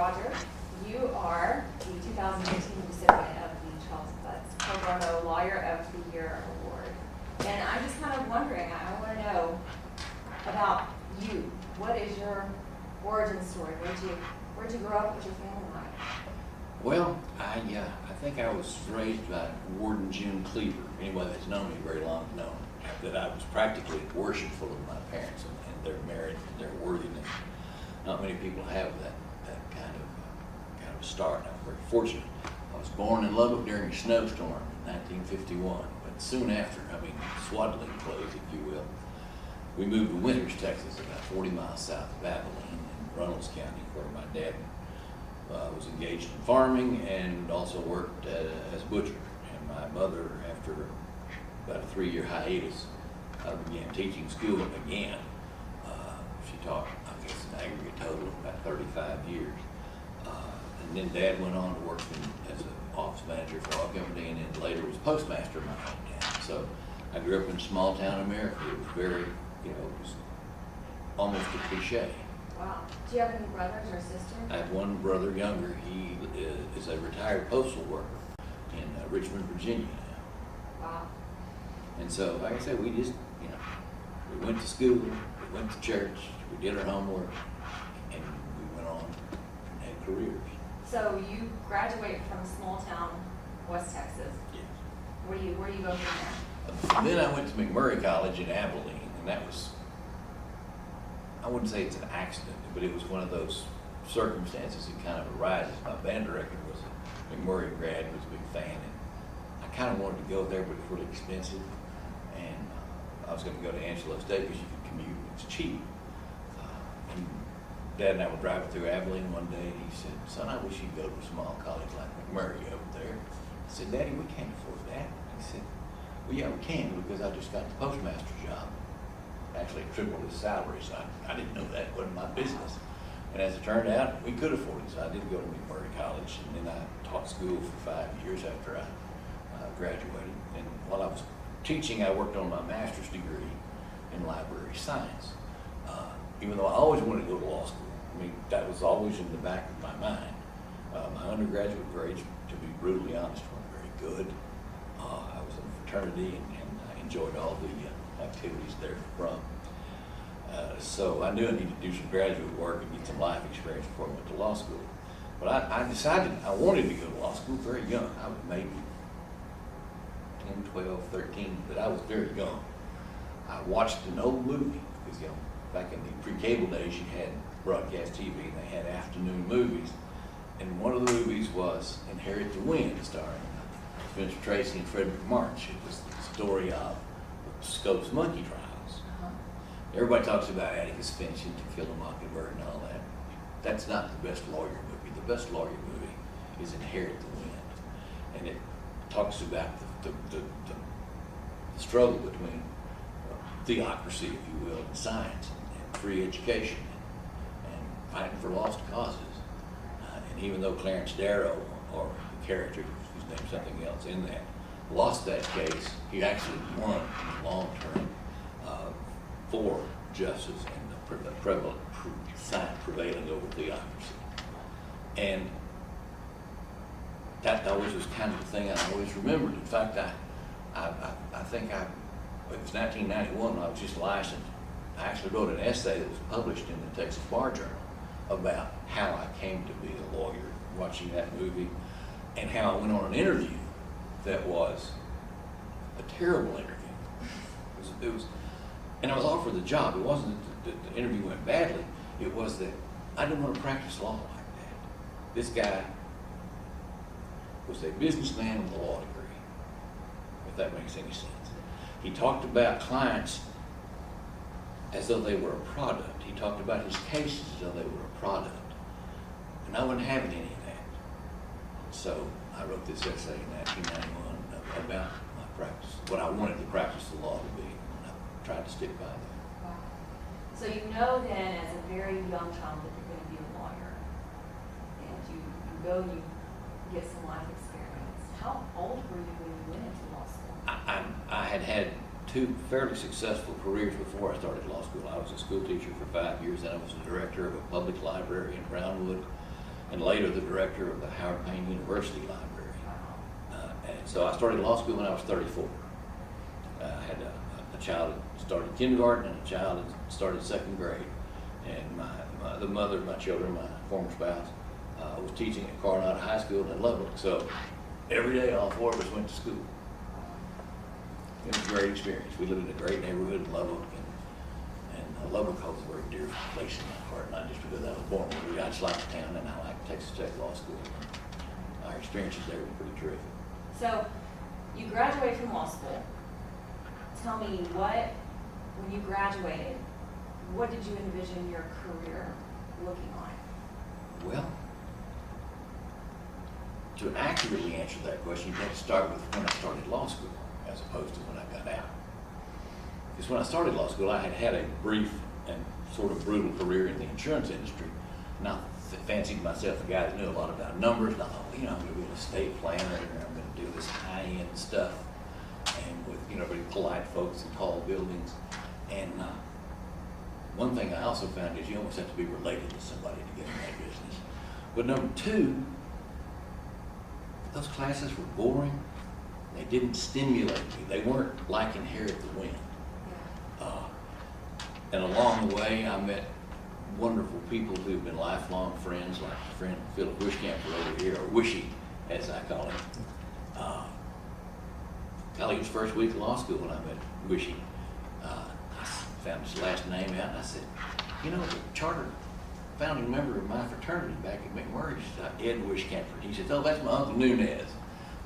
Roger, you are the 2018 recipient of the Charles Butts Pro Bono Lawyer of the Year Award. And I'm just kind of wondering, I want to know about you. What is your origin story? Where'd you grow up? What's your family like? Well, I think I was raised by Warden Jim Cleaver. Anyone that's known me very long known that I was practically worshipful of my parents and their merit and their worthiness. Not many people have that kind of start. I'm very fortunate. I was born in Lubbock during a snowstorm in 1951, but soon after, swaddling clothes, if you will, we moved to Winters, Texas, about 40 miles south of Abilene in Runnels County, where my dad was engaged in farming and also worked as a butcher. And my mother, after about a 3-year hiatus, began teaching school again. She taught, I guess, an aggregate total of about 35 years. And then Dad went on to work as an office manager for our company, and then later was postmaster in my hometown. So I grew up in small town America. It was very, it was almost a cliche. Wow. Do you have any brothers or sisters? I have one brother younger. He is a retired postal worker in Richmond, Virginia now. Wow. And so, like I said, we just, we went to school, we went to church, we did our homework, and we went on and had careers. So you graduated from small town West Texas. Yes. Where do you go from Then I went to McMurray College in Abilene, and that was, I wouldn't say it's an accident, but it was one of those circumstances that kind of arises. My band director was a McMurray grad, was a big fan, and I kind of wanted to go there, but it was really expensive. And I was going to go to Angelo State because you could commute, it's cheap. And Dad and I were driving through Abilene one day, and he said, "Son, I wish you'd go to a small college like McMurray over there." I said, "Daddy, we can't afford that." He said, "Well, yeah, we can, because I just got the postmaster job. Actually tripled his salary, so I didn't know that. It wasn't my business." And as it turned out, we could afford it, so I did go to McMurray College, and then I taught school for 5 years after I graduated. And while I was teaching, I worked on my master's degree in library science. Even though I always wanted to go to law school, that was always in the back of my mind. My undergraduate grades, to be brutally honest, weren't very good. I was in a fraternity, and I enjoyed all the activities therefrom. So I knew I needed to do some graduate work and get some life experience before I went to law school. But I decided I wanted to go to law school very young. I was maybe 10, 12, 13, but I was very young. I watched an old movie, because back in the pre-cable days you had broadcast TV and they had afternoon movies. And one of the movies was Inherit the Wind, starring Spencer Tracy and Frederick March. It was the story of Scopes monkey trials. Everybody talks about Atticus Finch and To Kill a Mockingbird and all that. That's not the best lawyer movie. The best lawyer movie is Inherit the Wind. And it talks about the struggle between theocracy, if you will, and science, and free education, and fighting for lost causes. And even though Clarence Darrow, or the character whose name's something else in that, lost that case, he actually won in the long term for justice and the prevalent science prevailing over theocracy. And that always was kind of the thing I always remembered. In fact, I think it was 1991 when I was just licensed. I actually wrote an essay that was published in the Texas Bar Journal about how I came to be a lawyer, watching that movie, and how I went on an interview that was a terrible interview. It was, and I was offered the job. It wasn't that the interview went badly. It was that I didn't want to practice law like that. This guy was a businessman with a law degree, if that makes any sense. He talked about clients as though they were a product. He talked about his cases as though they were a product. And I wasn't having any of that. So I wrote this essay in 1991 about my practice, what I wanted to practice the law to be, and I tried to stick by that. Wow. So you know then, as a very young child, that you're going to be a lawyer. And you go, you get some life experience. How old were you when you went into law school? I had two fairly successful careers before I started law school. I was a school teacher for 5 years, and I was the director of a public library in Brownwood. and later the director of the Howard Payne University Library. And so I started law school when I was 34. I had a child that started kindergarten and a child that started second grade. And the mother of my children, my former spouse, was teaching at Coronado High School in Lubbock. So every day all four of us went to school. It was a great experience. We lived in a great neighborhood in Lubbock, and Lubbock holds a very dear place in my heart, not just because I was born there. I just like the town, and I like Texas Tech Law School. Our experiences there were pretty terrific. So, you graduated from law school. Tell me when you graduated, what did you envision your career looking like? Well, to accurately answer that question, you have to start with when I started law school, as opposed to when I got out. Because when I started law school, I had had a brief and sort of brutal career in the insurance industry. Not fancied myself a guy that knew a lot about numbers. And I thought, I'm going to be an estate planner, and I'm going to do this high-end stuff, and with very polite folks in tall buildings. And one thing I also found is you almost have to be related to somebody to get in that business. But number two, those classes were boring. They didn't stimulate me. They weren't like Inherit the Wind. And along the way, I met wonderful people who've been lifelong friends, like my friend Philip Wishcamper over here, or Wishy, as I call him. Colleague's first week of law school when I met Wishy. I found his last name out, and I said, the charter founding member of my fraternity back at McMurray, Ed Wishcamper. He said, oh, that's my Uncle Nunez.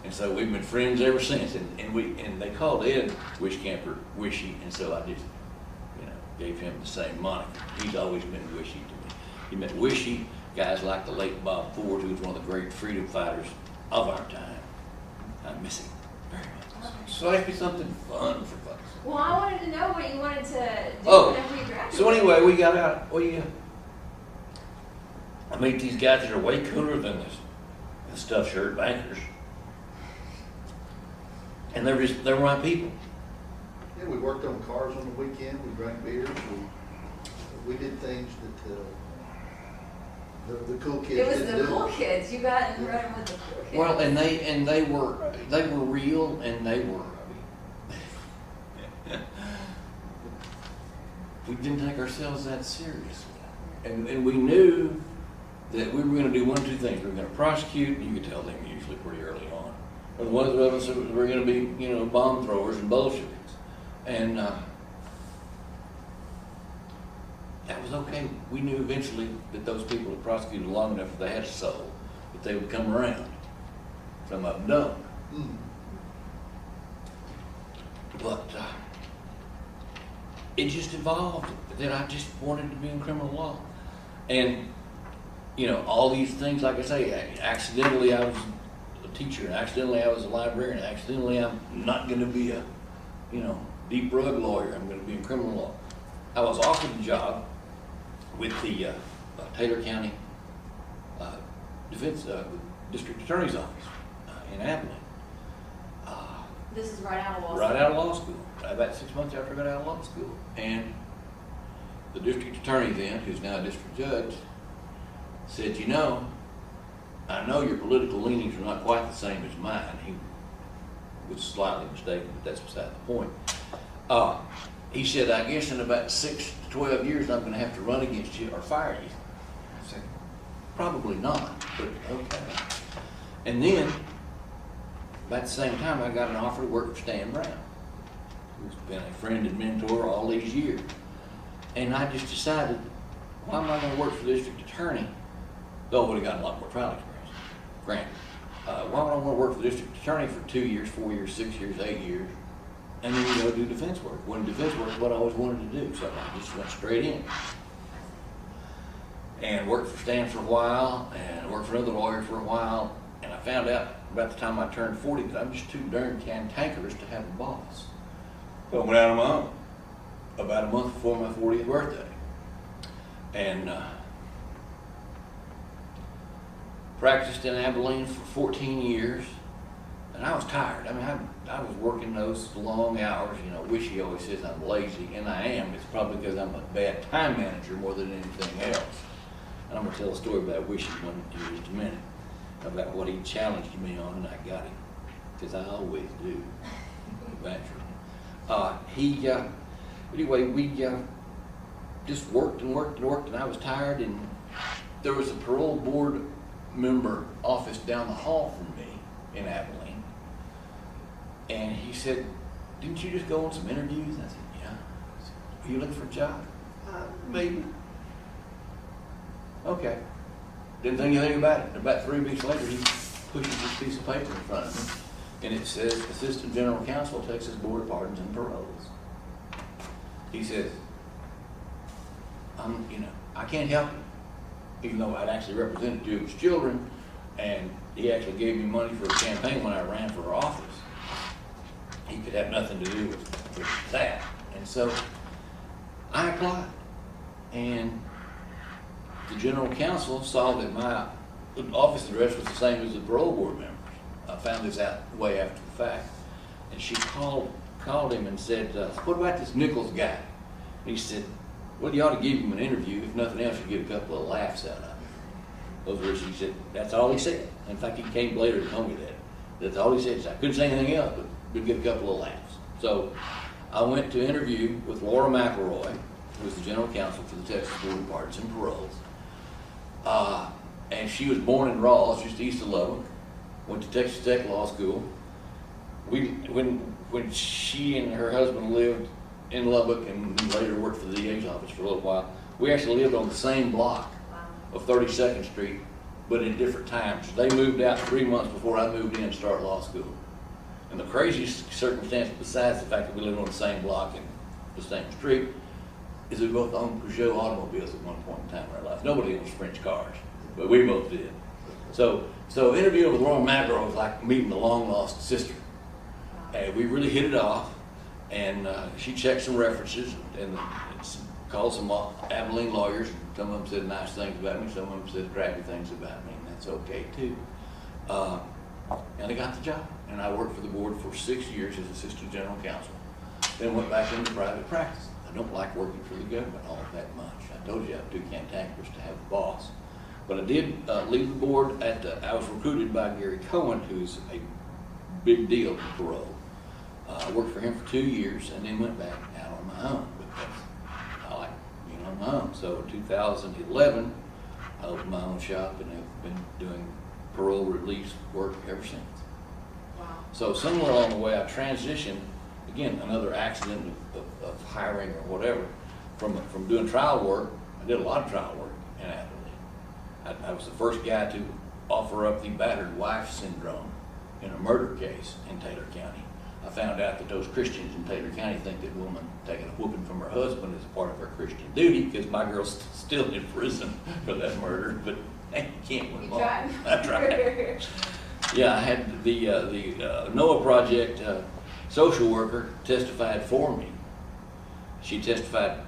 And so we've been friends ever since. And they called Ed Wishcamper Wishy, and so I just, gave him the same moniker. He's always been Wishy to me. He met Wishy, guys like the late Bob Ford, who was one of the great freedom fighters of our time. I miss him very much. So ask me something fun for folks. Well, I wanted to know what you wanted to do whenever you graduated. So anyway, we got out. I meet these guys that are way cooler than the stuffed shirt bankers. And they're my people. Yeah, we worked on cars on the weekend, we drank beers, we did things that the cool kids It was didn't the do. cool kids. You got in running with the cool kids. Well, and they were real, and they were. We didn't take ourselves that seriously, and we knew that we were going to do one of two things. We were going to prosecute, and you could tell them usually pretty early on. Or one of us were going to be, bomb throwers and Bolsheviks. And that was okay. We knew eventually that those people had prosecuted long enough that they had a soul, that they would come around. Some of them don't. But it just evolved that I just wanted to be in criminal law. And, all these things, like I say, accidentally I was a teacher, and accidentally I was a librarian, and accidentally I'm not going to be a, deep rug lawyer. I'm going to be in criminal law. I was offered a job with the Taylor County District Attorney's Office in Abilene. This is right out of law school. Right out of law school. About 6 months after I got out of law school. And the district attorney then, who's now a district judge, said, I know your political leanings are not quite the same as mine. He was slightly mistaken, but that's beside the point. He said, I guess in about 6 to 12 years, I'm going to have to run against you or fire you. I said, probably not, but okay. And then, about the same time, I got an offer to work for Stan Brown, who's been a friend and mentor all these years. And I just decided, why am I going to work for the district attorney? Though I would have gotten a lot more trial experience, granted. Why would I want to work for the district attorney for 2 years, 4 years, 6 years, 8 years, and then go do defense work? When defense work is what I always wanted to do, so I just went straight in. And worked for Stan for a while, and worked for another lawyer for a while, and I found out about the time I turned 40 that I'm just too darn cantankerous to have a boss. So I went out on my own about a month before my 40th birthday. And practiced in Abilene for 14 years, and I was tired. I mean, I was working those long hours. Wishy always says I'm lazy, and I am. It's probably because I'm a bad time manager more than anything else. And I'm gonna tell a story about wishing one in just a minute, about what he challenged me on, and I got him, because I always do, eventually. Anyway, we just worked and worked and worked, and I was tired, and there was a parole board member office down the hall from me in Abilene, and he said, "Didn't you just go on some interviews?" I said, "Yeah." He said, "Are you looking for a job?" Maybe. Okay. Didn't think anything about it. About 3 weeks later, he pushes this piece of paper in front of me, and it says, "Assistant General Counsel, Texas Board of Pardons and Paroles." He says, I can't help you, even though I'd actually represented 2 of his children, and he actually gave me money for a campaign when I ran for office. He could have nothing to do with that. And so I applied, and the general counsel saw that my office address was the same as the parole board members. I found this out way after the fact. And she called him and said, "What about this Nichols guy?" And he said, "Well, you ought to give him an interview. If nothing else, you get a couple of laughs out of him." Those were, she said, that's all he said. In fact, he came later and told me that. That's all he said. So I couldn't say anything else, but we'd get a couple of laughs. So I went to interview with Laura McElroy, who was the general counsel for the Texas Board of Pardons and Paroles. And she was born in Rawls, just east of Lubbock. Went to Texas Tech Law School. When she and her husband lived in Lubbock and later worked for the DA's office for a little while, we actually lived on the same block of 32nd Street, but in different times. They moved out 3 months before I moved in to start law school. And the craziest circumstance, besides the fact that we lived on the same block and the same street, is we both owned Peugeot automobiles at one point in time in our life. Nobody owns French cars, but we both did. So interviewing with Laura McElroy was like meeting a long lost sister. And we really hit it off, and she checked some references and called some Abilene lawyers. Some of them said nice things about me, some of them said crappy things about me, and that's okay too. And I got the job, and I worked for the board for 6 years as assistant general counsel. Then went back into private practice. I don't like working for the government all that much. I told you I'm too cantankerous to have a boss. But I did leave the board I was recruited by Gary Cohen, who's a big deal in parole. I worked for him for 2 years and then went back out on my own because I like being on my own. So in 2011, I opened my own shop and have been doing parole release work ever since. Wow. So somewhere along the way I transitioned, again, another accident of hiring or whatever, from doing trial work. I did a lot of trial work in Abilene. I was the first guy to offer up the battered wife syndrome in a murder case in Taylor County. I found out that those Christians in Taylor County think that woman taking a whooping from her husband is a part of her Christian duty, because my girl's still in prison for that murder, but hey, you can't win them all. I tried. Yeah, I had the NOAA Project social worker testified for me. She testified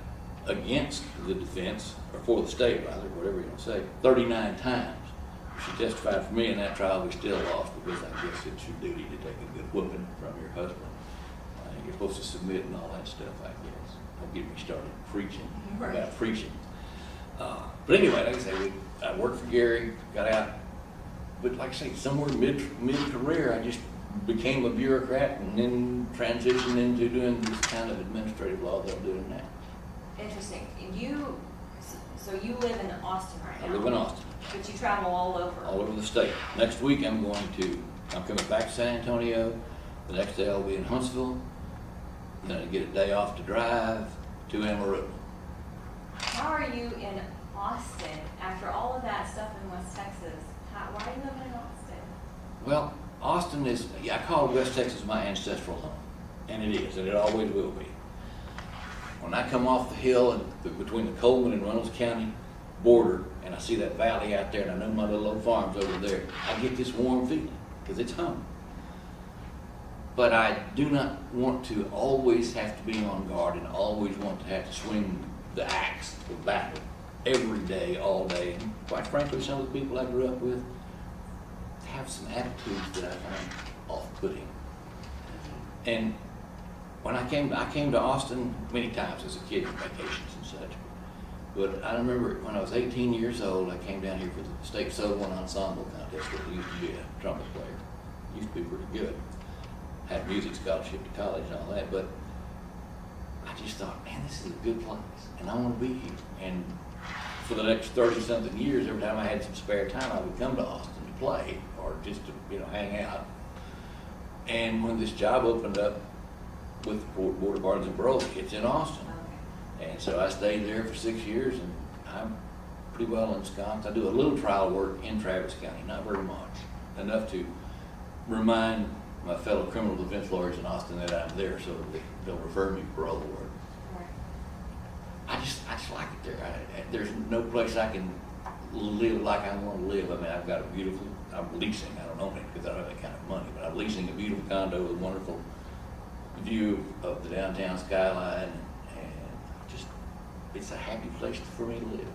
against the defense, or for the state rather, whatever you want to say, 39 times. She testified for me in that trial. We still lost because I guess it's your duty to take a good whooping from your husband. You're supposed to submit and all that stuff, I guess. Don't get me started preaching about preaching. But anyway, like I say, I worked for Gary, got out, but like I say, somewhere mid-career, I just became a bureaucrat and then transitioned into doing this kind of administrative law that I'm doing now. Interesting. So you live in Austin right now? I live in Austin. But you travel all over? All over the state. Next week I'm coming back to San Antonio. The next day I'll be in Huntsville. Then I get a day off to drive to Amarillo. How are you in Austin after all of that stuff in West Texas? Why are you living in Austin? Well, Austin is, I call West Texas my ancestral home. And it is, and it always will be. When I come off the hill and between the Coleman and Reynolds County border, and I see that valley out there, and I know my little old farm's over there, I get this warm feeling, because it's home. But I do not want to always have to be on guard and always want to have to swing the axe of battle every day, all day. And quite frankly, some of the people I grew up with have some attitudes that I find off-putting. And when I came to Austin many times as a kid on vacations and such. But I remember when I was 18 years old, I came down here for the state solo and ensemble contest, where I used to be a trumpet player. Used to be pretty good. Had a music scholarship to college and all that, but I just thought, man, this is a good place, and I want to be here. And for the next 30-something years, every time I had some spare time, I would come to Austin to play, or just to, hang out. And when this job opened up with the Board of Bargains and Baroque, it's in Austin. Okay. And so I stayed there for 6 years, and I'm pretty well ensconced. I do a little trial work in Travis County, not very much, enough to remind my fellow criminal defense lawyers in Austin that I'm there, so that they'll refer me for other work. Right. I just like it there. There's no place I can live like I want to live. I mean, I've got a beautiful, I'm leasing, I don't own it because I don't have that kind of money, but I'm leasing a beautiful condo with a wonderful view of the downtown skyline, and just, it's a happy place for me to live.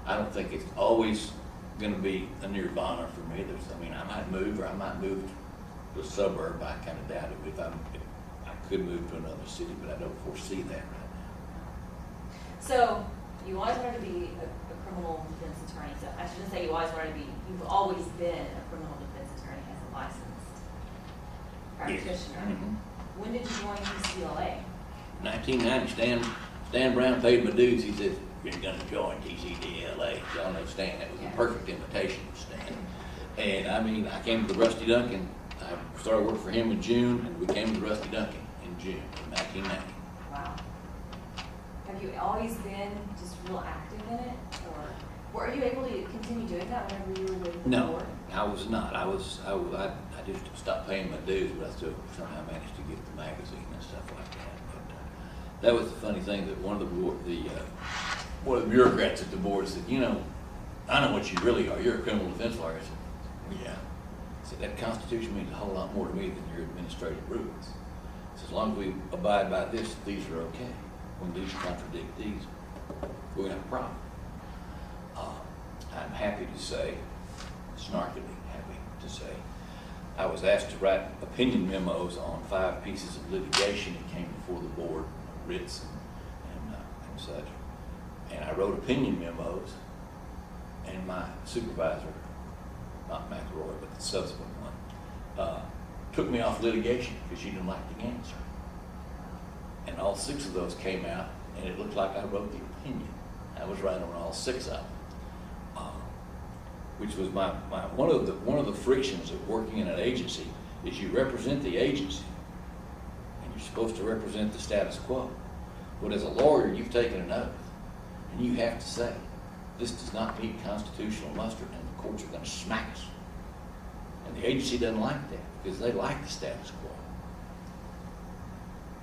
I don't think it's always gonna be a nirvana for me. I might move, or I might move to a suburb. I kind of doubt it. If I could move to another city, but I don't foresee that right now. So, you always wanted to be a criminal defense attorney. So I shouldn't say you always wanted to be, you've always been a criminal defense attorney as a licensed practitioner. Mm-hmm. When did you join UCLA? 1990, Stan Brown paid my dues. He said, "You're gonna join TCDLA." Y'all know Stan. That was Yeah. a perfect invitation to Stan. And I came to the Rusty Duncan. I started working for him in June, and we came to the Rusty Duncan in June of 1990. Wow. Have you always been just real active in it? Or were you able to continue doing that whenever you were with the No, board? I was not. I just stopped paying my dues, but I still somehow managed to get the magazine and stuff like that. But that was the funny thing, that one of the bureaucrats at the board said, I know what you really are. You're a criminal defense lawyer. I said, yeah. I said, that Constitution means a whole lot more to me than your administrative rules. So as long as we abide by this, these are okay. When these contradict these, we're gonna have a problem. I'm happy to say, snarkily happy to say, I was asked to write opinion memos on 5 pieces of litigation that came before the board, writs and such. And I wrote opinion memos, and my supervisor, not McElroy, but the subsequent one, took me off litigation because she didn't like the answer. And all 6 of those came out, and it looked like I wrote the opinion. I was right on all 6 of them, which was one of the frictions of working in an agency is you represent the agency, and you're supposed to represent the status quo. But as a lawyer, you've taken an oath, and you have to say, this does not meet constitutional muster, and the courts are going to smack us. And the agency doesn't like that because they like the status quo.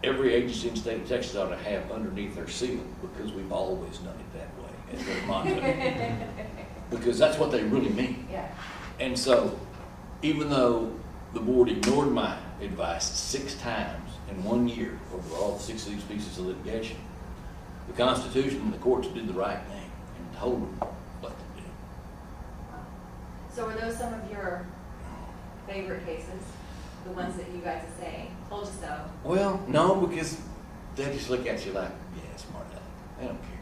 Every agency in the state of Texas ought to have underneath their seal, because we've always done it that way, as their motto. Because that's what they really mean. Yeah. And so, even though the board ignored my advice 6 times in 1 year over all 6 of these pieces of litigation, the Constitution and the courts did the right thing and told them what to do. So were those some of your favorite cases? The ones that you guys are saying, told you so? Well, no, because they just look at you like, yeah, smart aleck. They don't care.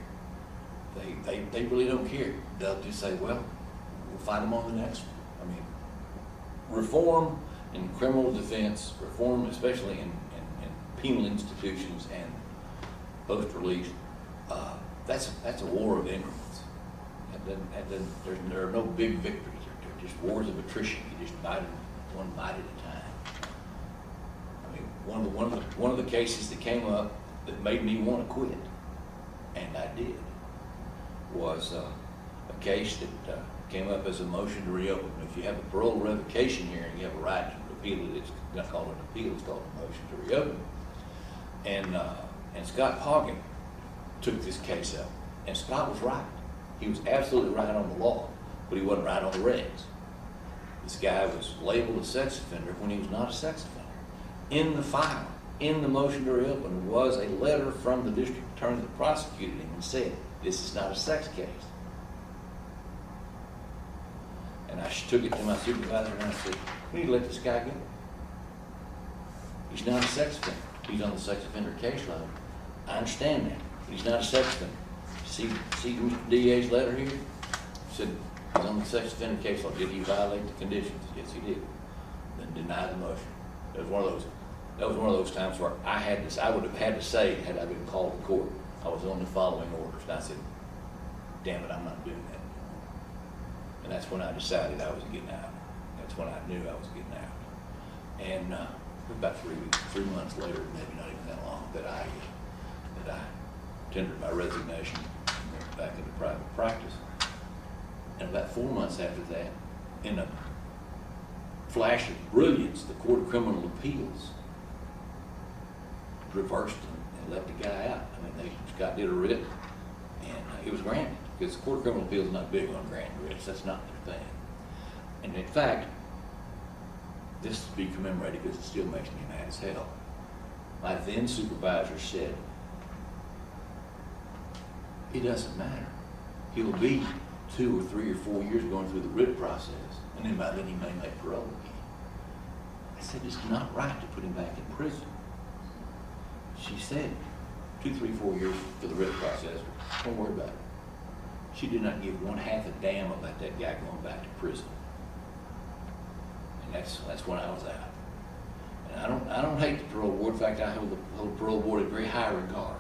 They really don't care. They'll just say, well, we'll fight them on the next one. I mean, reform in criminal defense, reform especially in penal institutions and post-release, that's a war of increments. There are no big victories. They're just wars of attrition. You just bite one bite at a time. I mean, one of the cases that came up that made me want to quit, and I did, was a case that came up as a motion to reopen. If you have a parole revocation hearing, you have a right to appeal it. It's not called an appeal, it's called a motion to reopen. And Scott Hogan took this case up, and Scott was right. He was absolutely right on the law, but he wasn't right on the regs. This guy was labeled a sex offender when he was not a sex offender. In the file, in the motion to reopen, was a letter from the district attorney that prosecuted him and said, this is not a sex case. And I took it to my supervisor and I said, we need to let this guy go. He's not a sex offender. He's on the sex offender case load. I understand that, but he's not a sex offender. see the DA's letter here? Said, he's on the sex offender case law, did he violate the conditions? Yes, he did. Then denied the motion. That was one of those times where I would have had to say, had I been called to court, I was only following orders. And I said, damn it, I'm not doing that. And that's when I decided I was getting out. That's when I knew I was getting out. And about 3 months later, maybe not even that long, that I tendered my resignation and went back into private practice. And about 4 months after that, in a flash of brilliance, the Court of Criminal Appeals reversed and let the guy out. I mean, Scott did a writ, and it was granted, because the Court of Criminal Appeals is not big on granting writs. That's not their thing. And in fact, this is to be commemorated because it still makes me mad as hell. My then supervisor said, it doesn't matter. He'll be 2 or 3 or 4 years going through the writ process, and then by then he may make parole again. I said, it's not right to put him back in prison. She said, 2, 3, 4 years for the writ process, don't worry about it. She did not give 1/2 a damn about that guy going back to prison. And that's when I was out. And I don't hate the parole board. In fact, I hold the parole board in very high regard.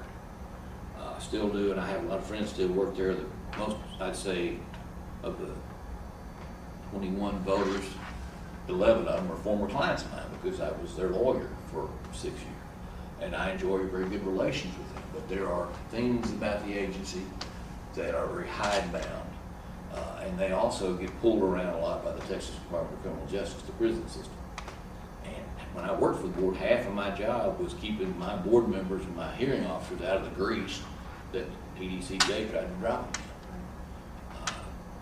Still do, and I have a lot of friends still work there. The most, I'd say, of the 21 voters, 11 of them are former clients of mine because I was their lawyer for 6 years. And I enjoy very good relations with them. But there are things about the agency that are very hidebound. And they also get pulled around a lot by the Texas Department of Criminal Justice, the prison system. And when I worked for the board, half of my job was keeping my board members and my hearing officers out of the grease that TDCJ tried to drop me.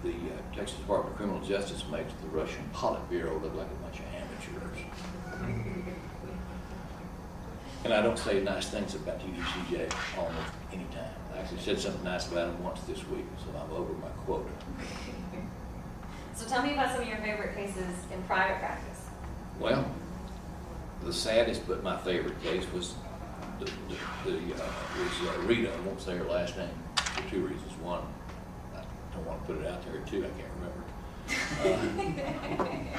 The Texas Department of Criminal Justice makes the Russian Politburo look like a bunch of amateurs. And I don't say nice things about TDCJ almost any time. I actually said something nice about them once this week, so I'm over my quota. So tell me about some of your favorite cases in private practice. Well, the saddest but my favorite case was Rita. I won't say her last name for 2 reasons. One, I don't want to put it out there. 2, I can't remember.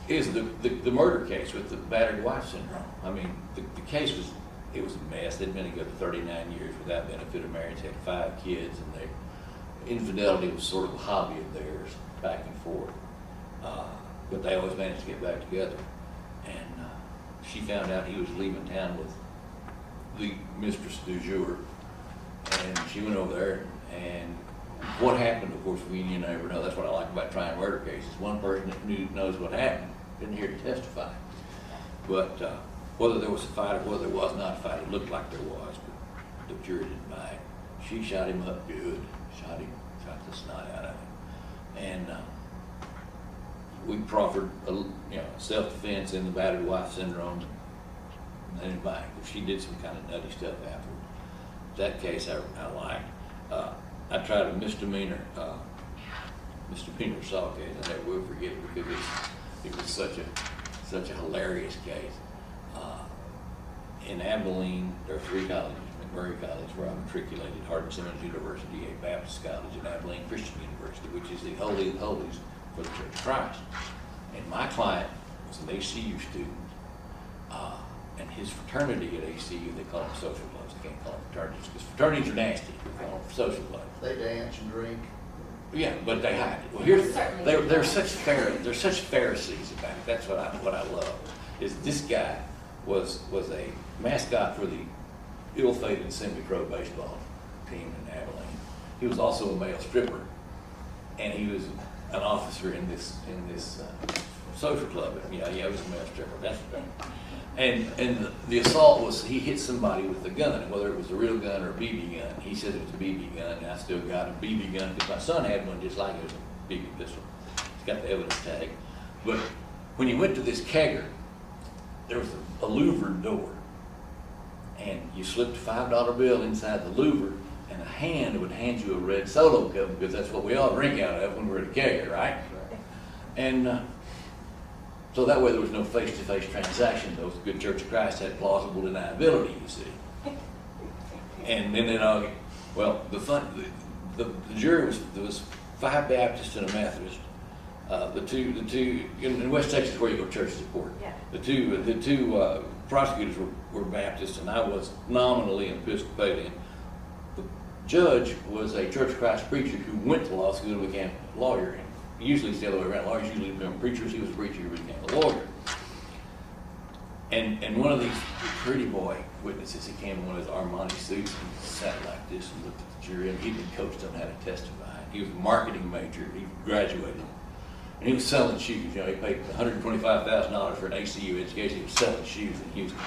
Is the murder case with the battered wife syndrome. I mean, the case was a mess. They'd been together 39 years without benefit of marriage, had 5 kids, and infidelity was sort of a hobby of theirs, back and forth. But they always managed to get back together. And she found out he was leaving town with the mistress du jour, and she went over there, and what happened, of course, we never know. That's what I like about trying murder cases. One person that knows what happened didn't hear to testify. But whether there was a fight or whether there was not a fight, it looked like there was, but the jury didn't buy it. She shot him up good, shot the snot out of him. And we proffered self-defense in the battered wife syndrome, and they didn't buy it. She did some kind of nutty stuff afterward. That case I liked. I tried a misdemeanor assault case. I never will forget it because it was such a hilarious case. In Abilene, there are 3 colleges: McMurray College, where I matriculated, Hardin-Simmons University, a Baptist college, and Abilene Christian University, which is the holy of holies for the Church of Christ. And my client was an ACU student, and his fraternity at ACU, they call them social clubs. They can't call them fraternities because fraternities are nasty. They call them social clubs. They dance and drink. Yeah, but they hide it. Well, they're such Pharisees about it. That's what I love. Is this guy was a mascot for the ill-fated semi-pro baseball team in Abilene. He was also a male stripper, and he was an officer in this social club. Yeah, he was a male stripper. That's the thing. And the assault was, he hit somebody with a gun, whether it was a real gun or a BB gun. He said it was a BB gun, and I still got a BB gun because my son had one just like it was a BB pistol. He's got the evidence tag. But when you went to this kegger, there was a louvered door, and you slipped a $5 bill inside the louver, and a hand would hand you a red Solo cup because that's what we all drink out of when we're at a kegger, right? And so that way there was no face-to-face transaction. Those Good Church of Christ had plausible deniability, you see. And then they'd all get Well, the jury there was 5 Baptists and a Methodist. The two in West Texas where you go to church support. Yeah. The two prosecutors were Baptists, and I was nominally an Episcopalian. The judge was a Church of Christ preacher who went to law school and became a lawyer. And usually it's the other way around. Lawyers usually become preachers. He was a preacher who became a lawyer. And one of these pretty boy witnesses, he came in one of his Armani suits and sat like this and looked at the jury, and he'd been coached on how to testify. He was a marketing major. He graduated. And he was selling shoes. You know, he paid $125,000 for an ACU education. He was selling shoes in Houston.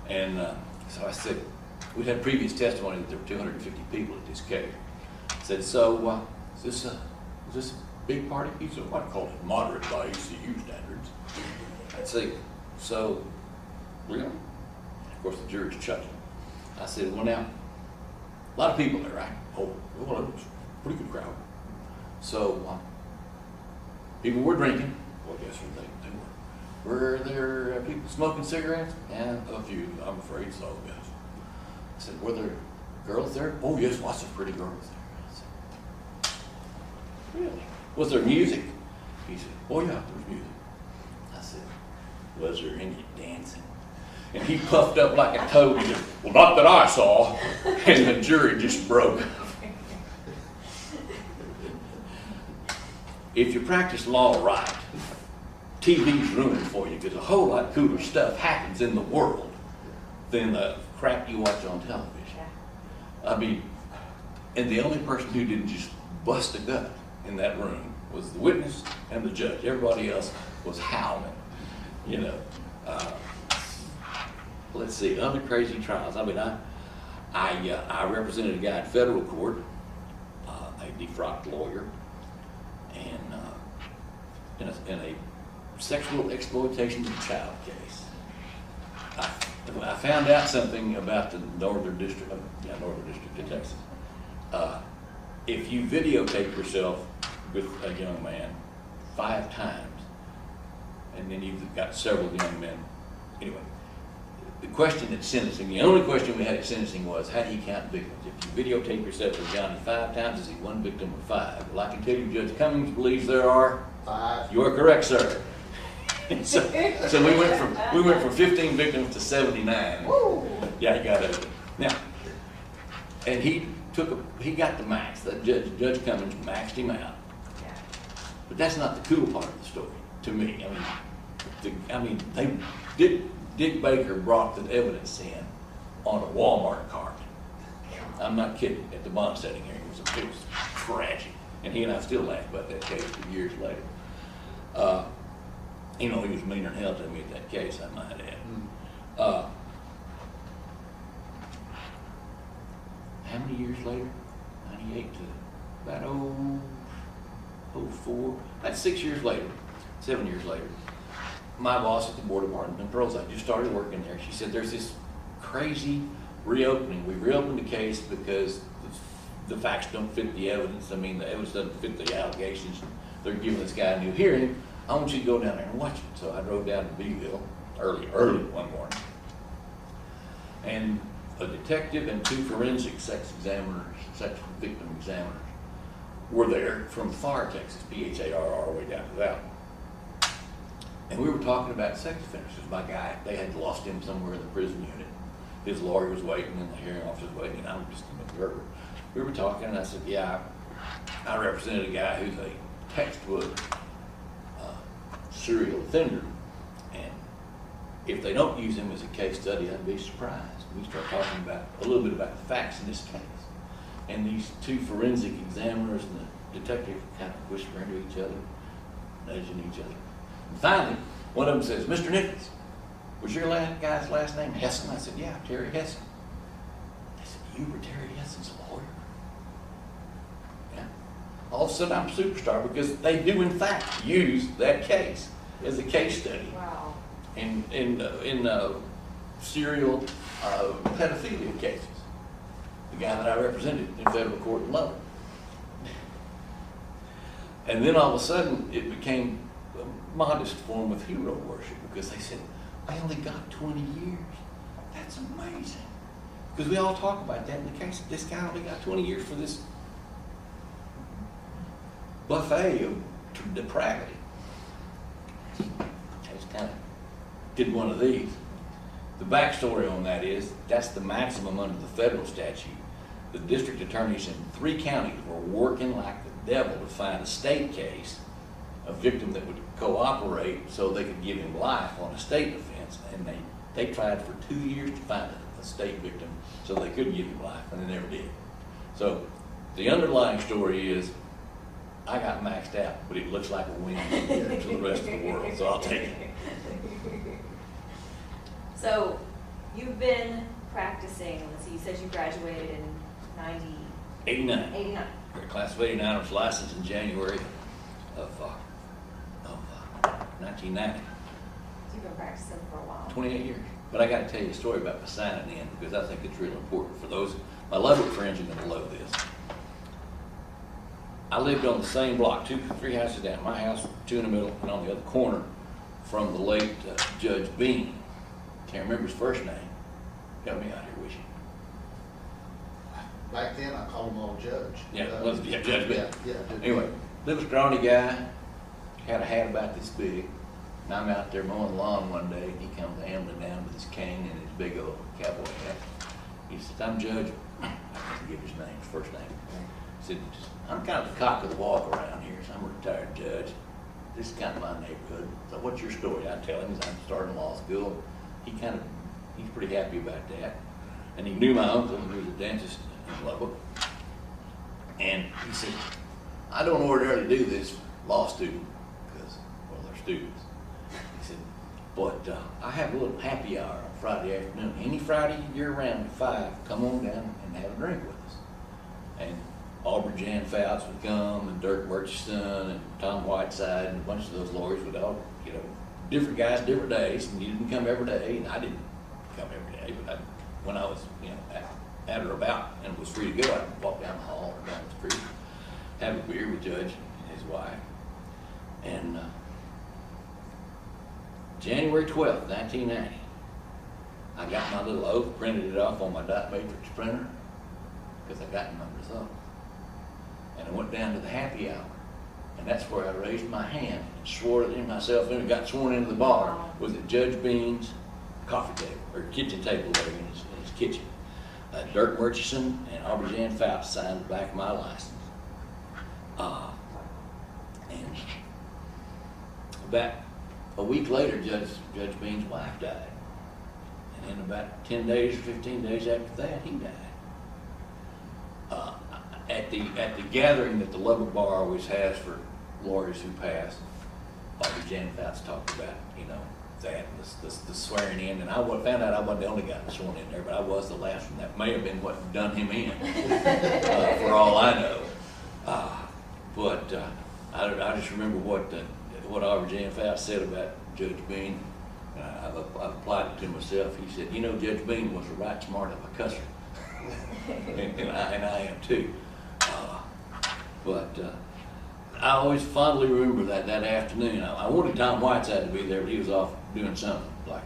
And so I said, we had previous testimony that there were 250 people at this case. I said, so is this a big party? He said, well, I call it moderate by ACU standards. I'd say, so, really? Of course, the jury's chuckling. I said, well, now, a lot of people there, right? Oh, well, it was a pretty good crowd. So, people were drinking. Well, yes, sir, they were. Were there people smoking cigarettes? Yeah, a few, I'm afraid so, yes. I said, were there girls there? Oh, yes, lots of pretty girls there. I said, really? Was there music? He said, oh, yeah, there was music. I said, was there any dancing? And he puffed up like a toad. He said, well, not that I saw. And the jury just broke. If you practice law right, TV's ruined for you because a whole lot cooler stuff happens in the world than the crap you watch on television. I mean, and the only person who didn't just bust a gut in that room was the witness and the judge. Everybody else was howling, you know. Let's see, other crazy trials. I mean, I represented a guy in federal court, a defrocked lawyer, and in a sexual exploitation of a child case. I found out something about the Northern District of Texas. If you videotape yourself with a young man 5 times, and then you've got several young men, anyway, the question at sentencing, the only question we had at sentencing was, how do you count victims? If you videotape yourself with Johnny 5 times, is he one victim or 5? Well, I can tell you Judge Cummings believes there are 5. You are correct, sir. so we went from 15 victims to 79. Woo. Yeah, he got it. Now, and he got the max. That Judge Cummings maxed him out. Yeah. But that's not the cool part of the story to me. Dick Baker brought the evidence in on a Walmart cart. I'm not kidding. At the bond setting hearing, it was tragic. And he and I still laugh about that case years later. He was meaner than hell to me at that case, I might add. How many years later? 98 to about 04. That's 6 years later, 7 years later. My boss at the Board of Pardons and Paroles, I just started working there. She said, there's this crazy reopening. We reopened the case because the facts don't fit the evidence. I mean, the evidence doesn't fit the allegations. They're giving this guy a new hearing. I want you to go down there and watch it. So I drove down to Beeville early one morning. And a detective and 2 forensic sex victim examiners were there from Pharr, Texas, Pharr, way down to that. And we were talking about sex offenders. My guy, they had lost him somewhere in the prison unit. His lawyer was waiting and the hearing officer was waiting, and I was just an observer. We were talking, and I said, yeah, I represented a guy who's a textbook serial offender, and if they don't use him as a case study, I'd be surprised. We start talking about a little bit about the facts in this case, and these 2 forensic examiners and the detective kind of whispering to each other, nudging each other. And finally, one of them says, Mr. Nichols, was your guy's last name Hessen? I said, yeah, Terry Hessen. They said, you were Terry Hessen's lawyer? Yeah. All of a sudden I'm a superstar because they do in fact use that case as a case study. Wow. In serial pedophilia cases. The guy that I represented in federal court in Lubbock. And then all of a sudden it became a modest form of hero worship because they said, I only got 20 years. That's amazing. Because we all talk about that in the case, this guy only got 20 years for this buffet of depravity. I just kind of did one of these. The backstory on that is, that's the maximum under the federal statute. The district attorneys in 3 counties were working like the devil to find a state case, a victim that would cooperate so they could give him life on a state offense. And they tried for 2 years to find a state victim so they could give him life, and they never did. So the underlying story is, I got maxed out, but it looks like a win to the rest of the world, so I'll take it. So you've been practicing, let's see, you said you graduated in 89. 89. Class of 89, I was licensed in January of 1990. So you've been practicing for a while. 28 years. But I got to tell you a story about my signing in, because I think it's really important for those. My Lubbock friends are going to love this. I lived on the same block, 3 houses down. My house, 2 in the middle, and on the other corner from the late Judge Bean. Can't remember his first name. Help me out here, wish you. Back then, I called him all Judge. Judge Bean. Yeah. Anyway, little scrawny guy, had a hat about this big. And I'm out there mowing the lawn one day, and he comes ambling down with his cane and his big old cowboy hat. He says, I'm Judge, I can't give his name, his first name. He said, I'm kind of the cock of the walk around here, so I'm a retired judge. This is kind of my neighborhood. So what's your story? I tell him, I'm starting law school. He's pretty happy about that. And he knew my uncle, who was a dentist in Lubbock. And he said, I don't ordinarily do this for law students, because, well, they're students. He said, but I have a little happy hour on Friday afternoon. Any Friday year round at 5, come on down and have a drink with us. And Aubrey Jan Fouts would come, and Dirk Murchison, and Tom Whiteside, and a bunch of those lawyers would all, different guys, different days, and you didn't come every day, and I didn't come every day, but when I was, at or about and was free to go, I'd walk down the hall or down the street, have a beer with Judge and his wife. And January 12th, 1990, I got my little oath, printed it off on my dot matrix printer, because I got numbers up. And I went down to the happy hour, and that's where I raised my hand and swore it in myself in and got sworn into the bar. Was at Judge Bean's coffee table, or kitchen table there in his kitchen. Dirk Murchison and Aubrey Jan Fouts signed the back of my license. And about a week later, Judge Bean's wife died. And then about 10 days or 15 days after that, he died. At the gathering that the Lubbock Bar always has for lawyers who pass, Aubrey Jan Fouts talked about, that, the swearing in, and I found out I wasn't the only guy sworn in there, but I was the last one. That may have been what done him in, for all I know. But I just remember what Aubrey Jan Fouts said about Judge Bean. I've applied it to myself. He said, Judge Bean was a right smart of a cusser. and I am too. But I always fondly remember that afternoon. I wanted Tom Whiteside to be there, but he was off doing something, like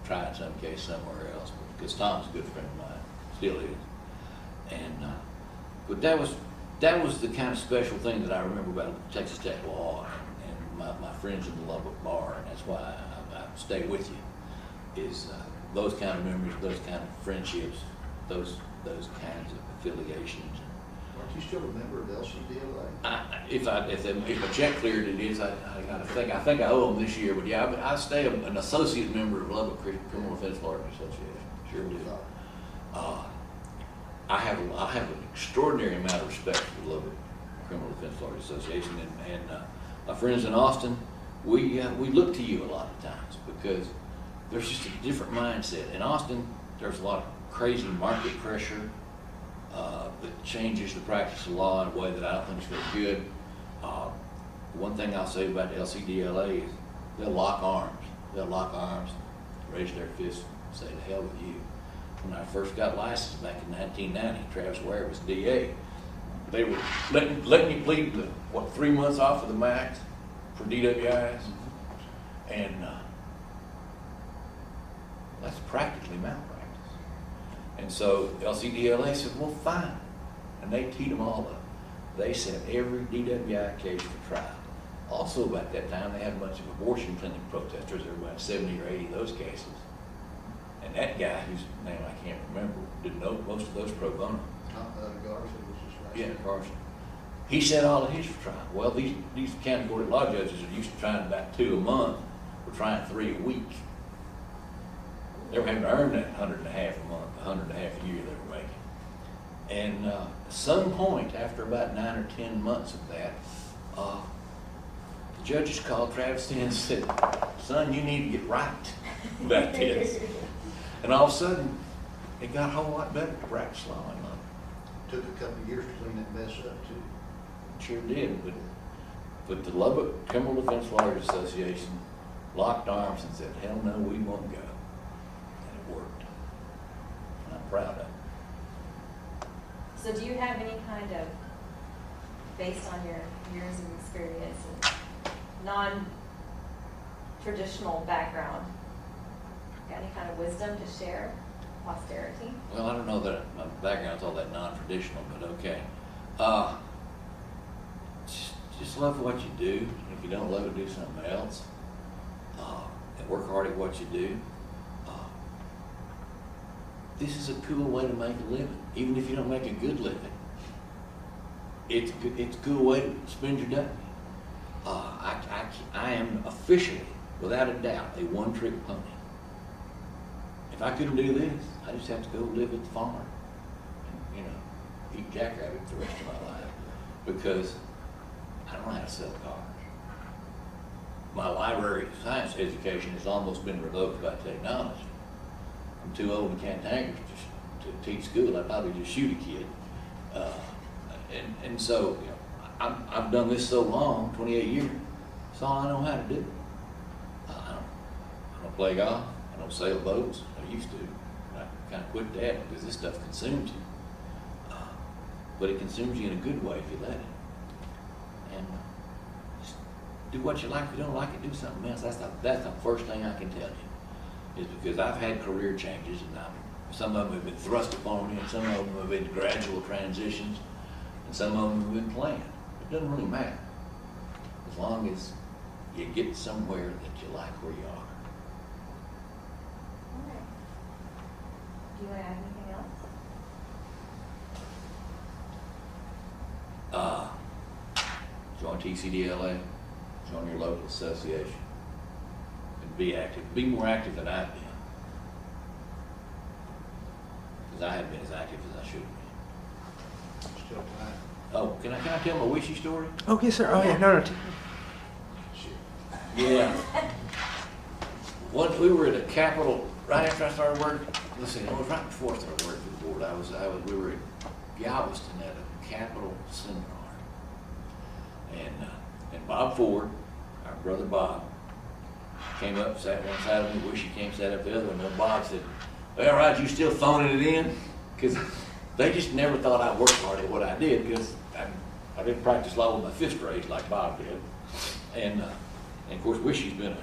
trying some case somewhere else, because Tom's a good friend of mine, still is. And but that was the kind of special thing that I remember about Texas Tech law and my friends in the Lubbock Bar, and that's why I stay with you, is those kind of memories, those kind of friendships, those kinds of affiliations. Aren't you still a member of LCDLA? If a check cleared, it is. I think I owe them this year, but yeah, I stay an associate member of Lubbock Criminal Defense Lawyers Association. Sure do. I have an extraordinary amount of respect for the Lubbock Criminal Defense Lawyers Association, and my friends in Austin, we look to you a lot of times, because there's just a different mindset. In Austin, there's a lot of crazy market pressure that changes the practice of law in a way that I don't think is very good. One thing I'll say about the LCDLA is they'll lock arms, raise their fists, and say, to hell with you. When I first got licensed back in 1990, Travis Ware was DA. They were letting you plead 3 months off of the max for DWIs, and that's practically malpractice. And so LCDLA said, well, fine. And they teed them all up. They set every DWI case for trial. Also, about that time, they had a bunch of abortion clinic protesters. There were about 70 or 80 of those cases. And that guy, whose name I can't remember, didn't know most of those pro bono. Garza was just right. Yeah, Carson. He set all of his for trial. Well, these county court of law judges are used to trying about 2 a month. We're trying 3 a week. They were having to earn that 100 and a half a month, 100 and a half a year they were making. And at some point, after about 9 or 10 months of that, the judges called Travis in and said, son, you need to get right about this. And all of a sudden, it got a whole lot better to practice law in London. Took a couple of years to clean that mess up too. Sure did, but the Lubbock Criminal Defense Lawyers Association locked arms and said, hell no, we won't go. And it worked. And I'm proud of it. So do you have any kind of, based on your years of experience and non-traditional background, got any kind of wisdom to share posterity? Well, I don't know that my background's all that non-traditional, but okay. Just love what you do. If you don't love it, do something else. And work hard at what you do. This is a cool way to make a living. Even if you don't make a good living, it's a cool way to spend your day. I am officially, without a doubt, a one-trick pony. If I couldn't do this, I just have to go live at the farm and, eat jackrabbit for the rest of my life because I don't know how to sell cars. My library science education has almost been revoked by technology. I'm too old and cantankerous to teach school. I'd probably just shoot a kid. And so, I've done this so long, 28 years. That's all I know how to do. I don't play golf. I don't sail boats. I used to. I kind of quit that because this stuff consumes you. But it consumes you in a good way if you let it. And just do what you like. If you don't like it, do something else. That's the first thing I can tell you. Is because I've had career changes, and some of them have been thrust upon me, and some of them have been gradual transitions, and some of them have been planned. It doesn't really matter, as long as you get somewhere that you like where you are. All right. Do you want to add anything else? Join TCDLA, join your local association, and be active. Be more active than I've been. Because I haven't been as active as I should have been. Still time. Oh, can I tell my wishy story? Oh, yes, sir. Oh, yeah. No. Shit. Yeah. Once we were at the Capitol, right after I started working, listen, it was right before I started working for the board. We were at Galveston at a Capitol seminar. And Bob Ford, our brother Bob, came up, sat one side of me, Wishy came, sat up the other, and then Bob said, well, Rod, you still phoning it in? Because they just never thought I worked hard at what I did, because I didn't practice law with my fist raised like Bob did. And of course, Wishy's been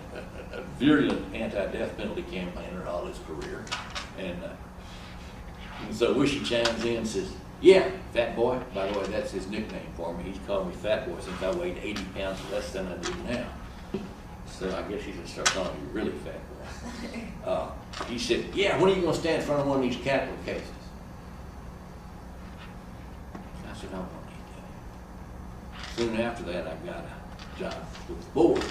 a virulent anti-death penalty campaigner all his career. And so Wishy chimes in and says, yeah, fat boy. By the way, that's his nickname for me. He's called me fat boy since I weighed 80 pounds less than I do now. So I guess he's going to start calling me really fat boy. He said, yeah, when are you going to stand in front of one of these capital cases? I said, I don't need that. Soon after that, I got a job with the board.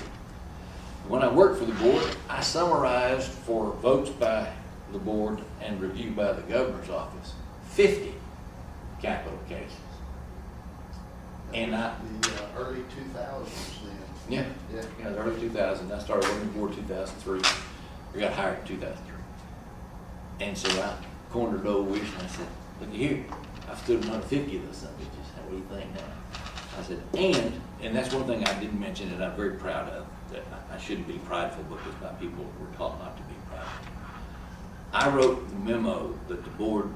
When I worked for the board, I summarized for votes by the board and review by the governor's office 50 capital cases. And The early 2000s then. Yeah, the early 2000s. I started working for 2003. I got hired in 2003. And so I cornered old Wish and I said, look here, I've stood another 50 of those son of bitches. What do you think now? I said, and that's one thing I didn't mention that I'm very proud of, that I shouldn't be prideful because my people were taught not to be prideful. I wrote the memo that the board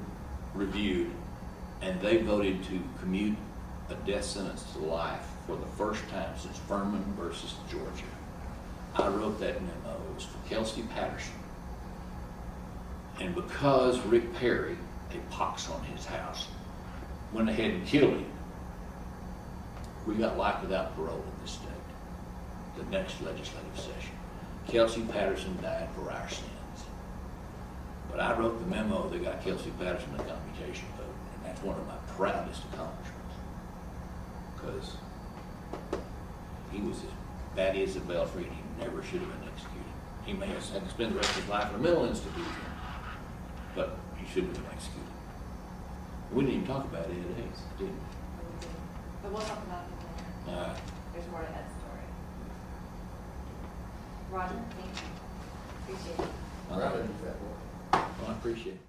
reviewed, and they voted to commute a death sentence to life for the first time since Furman versus Georgia. I wrote that memo. It was for Kelsey Patterson. And because Rick Perry a pox on his house, went ahead and killed him. We got life without parole in this state, the next legislative session. Kelsey Patterson died for our sins. But I wrote the memo that got Kelsey Patterson the commutation vote, and that's one of my proudest accomplishments. Because he was as batty as a belfry, and he never should have been executed. He may have had to spend the rest of his life in a mental institution, but he shouldn't have been executed. We didn't even talk about it today, did we? But we'll talk about it later. There's more to that story. Roger, thank you. Appreciate it. All right. Well, I appreciate it.